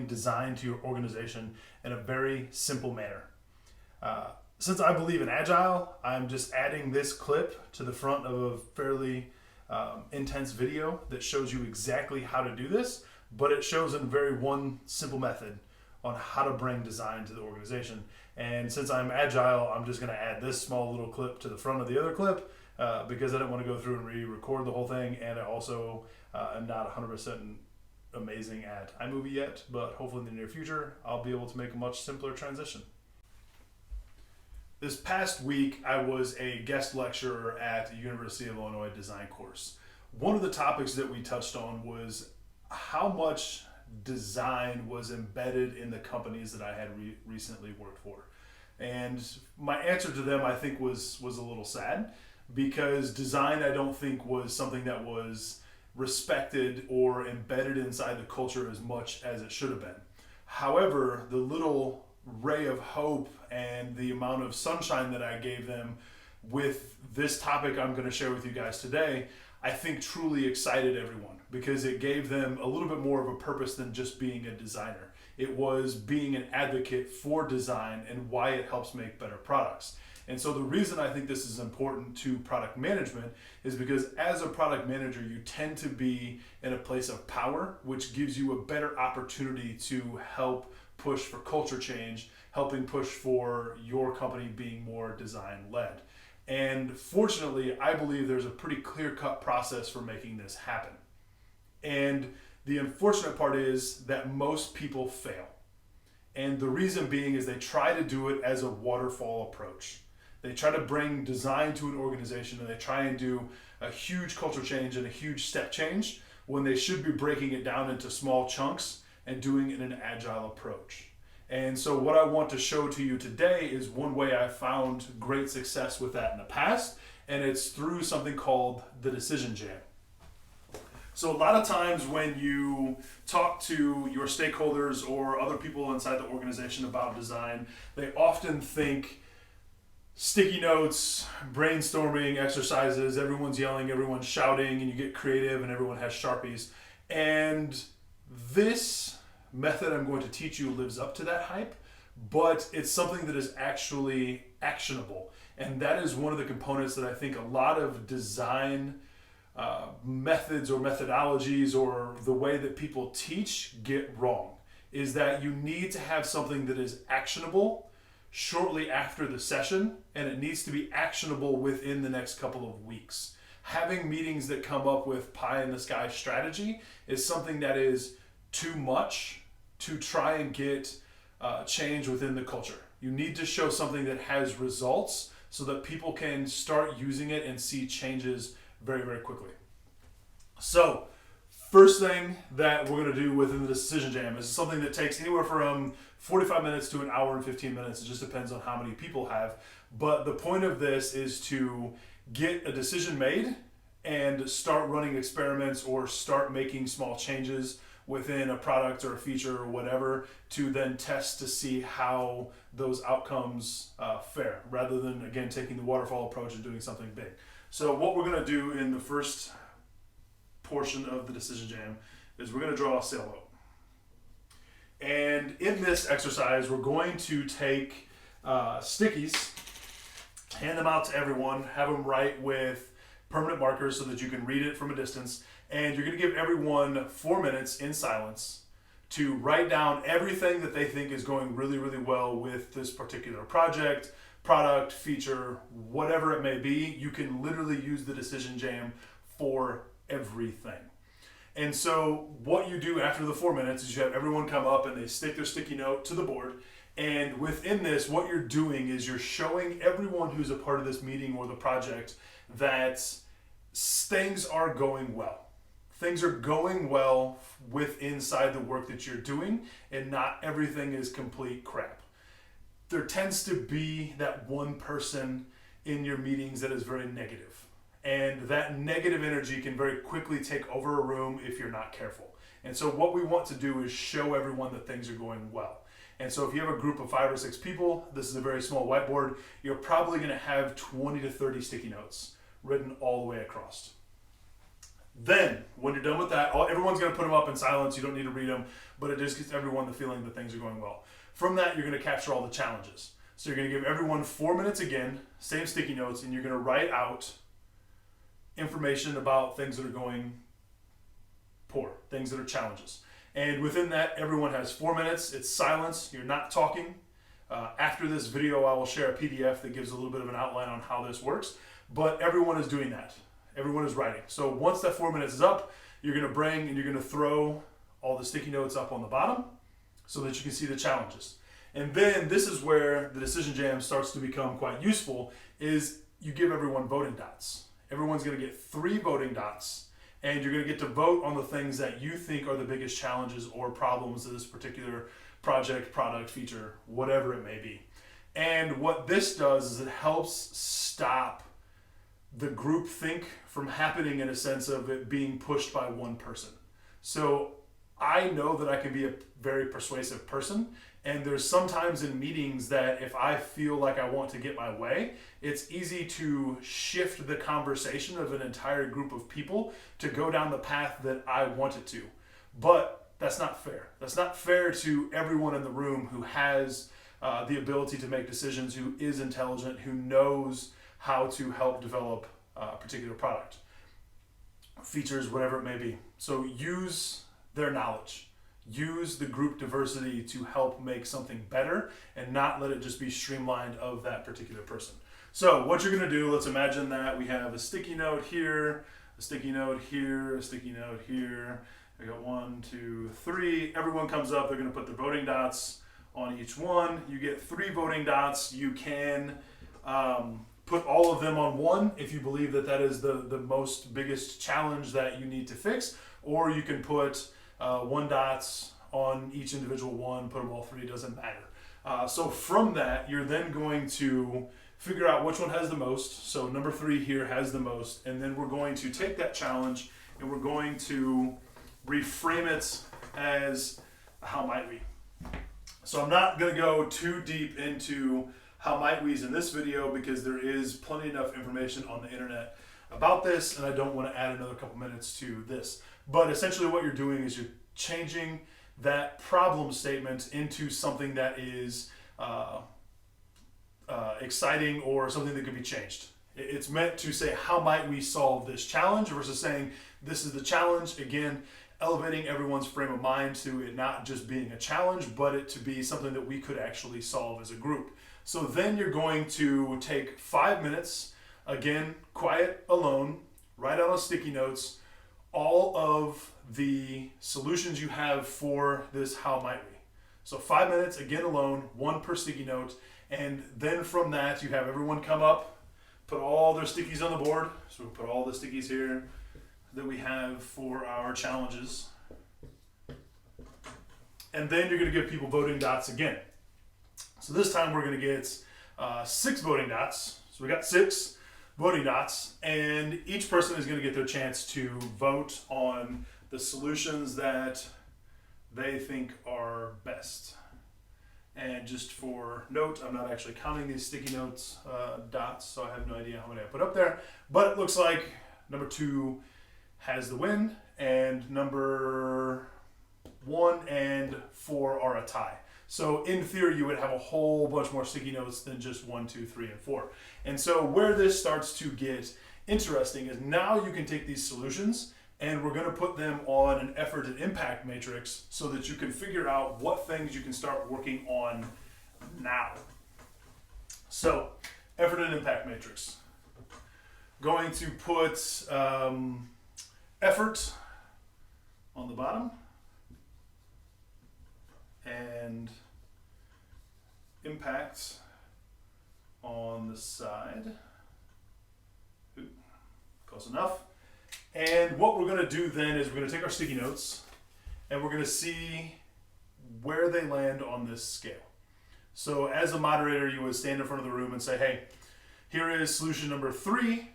design to your organization in a very simple manner. Since I believe in Agile, I'm just adding this clip to the front of a fairly intense video that shows you exactly how to do this, but it shows in very one simple method on how to bring design to the organization. And since I'm Agile, I'm just going to add this small little clip to the front of the other clip because I don't want to go through and re-record the whole thing, and I also am not 100% amazing at iMovie yet, but hopefully in the near future I'll be able to make a much simpler transition. This past week I was a guest lecturer at the University of Illinois design course. One of the topics that we touched on was how much design was embedded in the companies that I had recently worked for. And my answer to them, I think, was a little sad, because design, I don't think, was something that was respected or embedded inside the culture as much as it should have been. However, the little ray of hope and the amount of sunshine that I gave them with this topic I'm going to share with you guys today, I think truly excited everyone, because it gave them a little bit more of a purpose than just being a designer. It was being an advocate for design and why it helps make better products. And so the reason I think this is important to product management is because as a product manager, you tend to be in a place of power, which gives you a better opportunity to help push for culture change, helping push for your company being more design-led. And fortunately, I believe there's a pretty clear-cut process for making this happen. And the unfortunate part is that most people fail. And the reason being is they try to do it as a waterfall approach. They try to bring design to an organization and they try and do a huge culture change and a huge step change when they should be breaking it down into small chunks and doing it in an agile approach. And so what I want to show to you today is one way I found great success with that in the past, and it's through something called the Decision Jam. So a lot of times when you talk to your stakeholders or other people inside the organization about design, they often think sticky notes, brainstorming exercises, everyone's yelling, everyone's shouting, and you get creative and everyone has Sharpies. And this method I'm going to teach you lives up to that hype, but it's something that is actually actionable. And that is one of the components that I think a lot of design methods or methodologies or the way that people teach get wrong, is that you need to have something that is actionable shortly after the session, and it needs to be actionable within the next couple of weeks. Having meetings that come up with pie in the sky strategy is something that is too much to try and get change within the culture. You need to show something that has results so that people can start using it and see changes very, very quickly. So, first thing that we're going to do within the Decision Jam is something that takes anywhere from 45 minutes to an hour and 15 minutes. It just depends on how many people have. But the point of this is to get a decision made and start running experiments or start making small changes within a product or a feature or whatever, to then test to see how those outcomes fare, rather than, again, taking the waterfall approach and doing something big. So what we're going to do in the first portion of the Decision Jam is we're going to draw a sailboat. And in this exercise, we're going to take stickies, hand them out to everyone, have them write with permanent markers so that you can read it from a distance, and you're going to give everyone 4 minutes in silence to write down everything that they think is going really, really well with this particular project, product, feature, whatever it may be. You can literally use the Decision Jam for everything. And so what you do after the 4 minutes is you have everyone come up and they stick their sticky note to the board. And within this, what you're doing is you're showing everyone who's a part of this meeting or the project that things are going well. Things are going well inside the work that you're doing, and not everything is complete crap. There tends to be that one person in your meetings that is very negative. And that negative energy can very quickly take over a room if you're not careful. And so what we want to do is show everyone that things are going well. And so if you have a group of 5 or 6 people, this is a very small whiteboard, you're probably going to have 20 to 30 sticky notes written all the way across. Then, when you're done with that, everyone's going to put them up in silence. You don't need to read them, but it just gives everyone the feeling that things are going well. From that, you're going to capture all the challenges. So you're going to give everyone 4 minutes again, same sticky notes, and you're going to write out information about things that are going poor, things that are challenges. And within that, everyone has 4 minutes. It's silence. You're not talking. After this video, I will share a PDF that gives a little bit of an outline on how this works. But everyone is doing that. Everyone is writing. So once that 4 minutes is up, you're going to bring and you're going to throw all the sticky notes up on the bottom so that you can see the challenges. And then this is where the Decision Jam starts to become quite useful, is you give everyone voting dots. Everyone's going to get 3 voting dots, and you're going to get to vote on the things that you think are the biggest challenges or problems of this particular project, product, feature, whatever it may be. And what this does is it helps stop the group think from happening, in a sense of it being pushed by one person. So I know that I can be a very persuasive person, and there's sometimes in meetings that if I feel like I want to get my way, it's easy to shift the conversation of an entire group of people to go down the path that I want it to. But that's not fair. That's not fair to everyone in the room who has the ability to make decisions, who is intelligent, who knows how to help develop a particular product, features, whatever it may be. So use their knowledge. Use the group diversity to help make something better and not let it just be streamlined of that particular person. So what you're going to do, let's imagine that we have a sticky note here, a sticky note here, a sticky note here. I got 1, 2, 3. Everyone comes up. They're going to put their voting dots on each one. You get 3 voting dots. You can put all of them on one if you believe that that is the most biggest challenge that you need to fix, or you can put 1 dots on each individual one, put them all 3, doesn't matter. So from that, you're then going to figure out which one has the most. So number 3 here has the most, and then we're going to take that challenge and we're going to reframe it as how might we. So I'm not going to go too deep into how might we's in this video because there is plenty enough information on the internet about this, and I don't want to add another couple minutes to this. But essentially what you're doing is you're changing that problem statement into something that is exciting or something that could be changed. It's meant to say, how might we solve this challenge, versus saying, this is the challenge. Again, elevating everyone's frame of mind to it not just being a challenge, but it to be something that we could actually solve as a group. So then you're going to take 5 minutes, again, quiet, alone, write out on sticky notes all of the solutions you have for this how might we. So 5 minutes, again, alone, 1 per sticky note, and then from that you have everyone come up, put all their stickies on the board. So we put all the stickies here that we have for our challenges. And then you're going to give people voting dots again. So this time we're going to get 6 voting dots. So we got 6 voting dots, and each person is going to get their chance to vote on the solutions that they think are best. And just for note, I'm not actually counting these sticky notes dots, so I have no idea how many I put up there. But it looks like number 2 has the win, and number 1 and 4 are a tie. So in theory, you would have a whole bunch more sticky notes than just 1, 2, 3, and 4. And so where this starts to get interesting is now you can take these solutions and we're going to put them on an effort and impact matrix so that you can figure out what things you can start working on now. So effort and impact matrix. Going to put effort on the bottom and impact on the side. Ooh, close enough. And what we're going to do then is we're going to take our sticky notes and we're going to see where they land on this scale. So as a moderator, you would stand in front of the room and say, hey, here is solution number 3.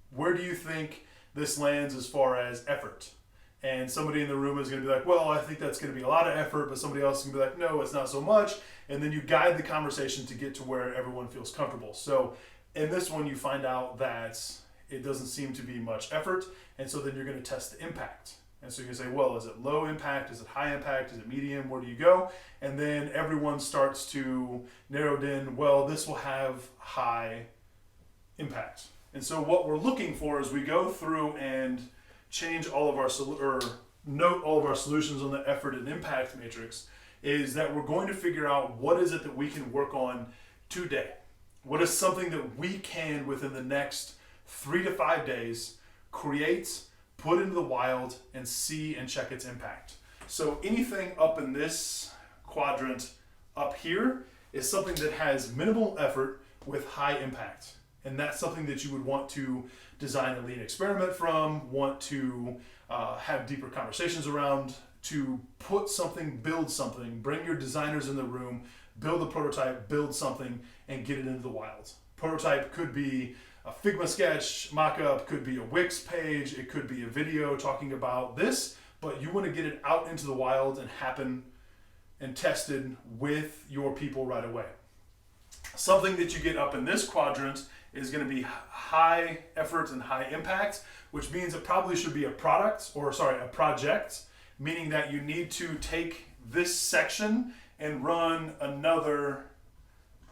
Where do you think this lands as far as effort? And somebody in the room is going to be like, well, I think that's going to be a lot of effort, but somebody else is going to be like, no, it's not so much. And then you guide the conversation to get to where everyone feels comfortable. So in this one, you find out that it doesn't seem to be much effort. And so then you're going to test the impact. And so you can say, well, is it low impact? Is it high impact? Is it medium? Where do you go? And then everyone starts to narrow it in, well, this will have high impact. And so what we're looking for as we go through and change all of our, note all of our solutions on the effort and impact matrix is that we're going to figure out what is it that we can work on today. What is something that we can, within the next 3 to 5 days, create, put into the wild, and see and check its impact. So anything up in this quadrant up here is something that has minimal effort with high impact. And that's something that you would want to design a lean experiment from, want to have deeper conversations around, to put something, build something, bring your designers in the room, build a prototype, build something, and get it into the wild. Prototype could be a Figma sketch, mock-up, could be a Wix page, it could be a video talking about this, but you want to get it out into the wild and happen and tested with your people right away. Something that you get up in this quadrant is going to be high effort and high impact, which means it probably should be a project, meaning that you need to take this section and run another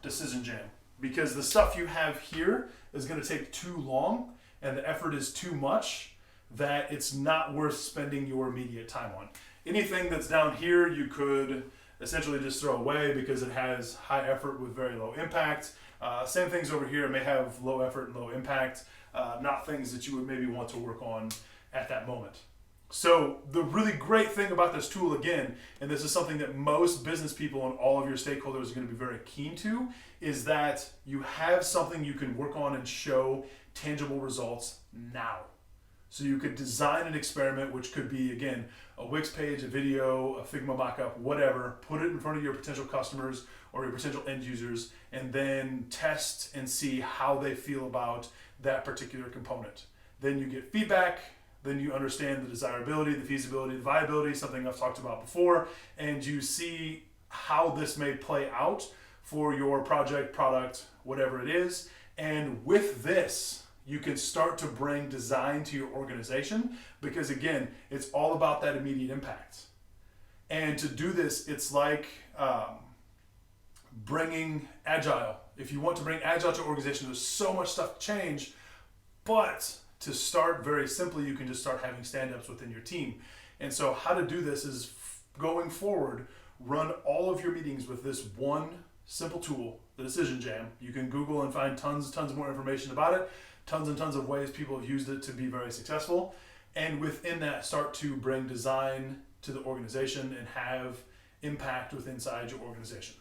decision jam, because the stuff you have here is going to take too long and the effort is too much that it's not worth spending your immediate time on. Anything that's down here you could essentially just throw away because it has high effort with very low impact. Same things over here may have low effort and low impact, not things that you would maybe want to work on at that moment. So the really great thing about this tool, again, and this is something that most business people and all of your stakeholders are going to be very keen to, is that you have something you can work on and show tangible results now. So you could design an experiment, which could be, again, a Wix page, a video, a Figma mockup, whatever, put it in front of your potential customers or your potential end users, and then test and see how they feel about that particular component. Then you get feedback. Then you understand the desirability, the feasibility, the viability, something I've talked about before, and you see how this may play out for your project, product, whatever it is. And with this, you can start to bring design to your organization, because again, it's all about that immediate impact. And to do this, it's like bringing Agile. If you want to bring Agile to your organization, there's so much stuff to change, but to start very simply, you can just start having stand-ups within your team. And so how to do this is, going forward, run all of your meetings with this one simple tool, the Decision Jam. You can Google and find tons more information about it, tons and tons of ways people have used it to be very successful. And within that, start to bring design to the organization and have impact inside your organization.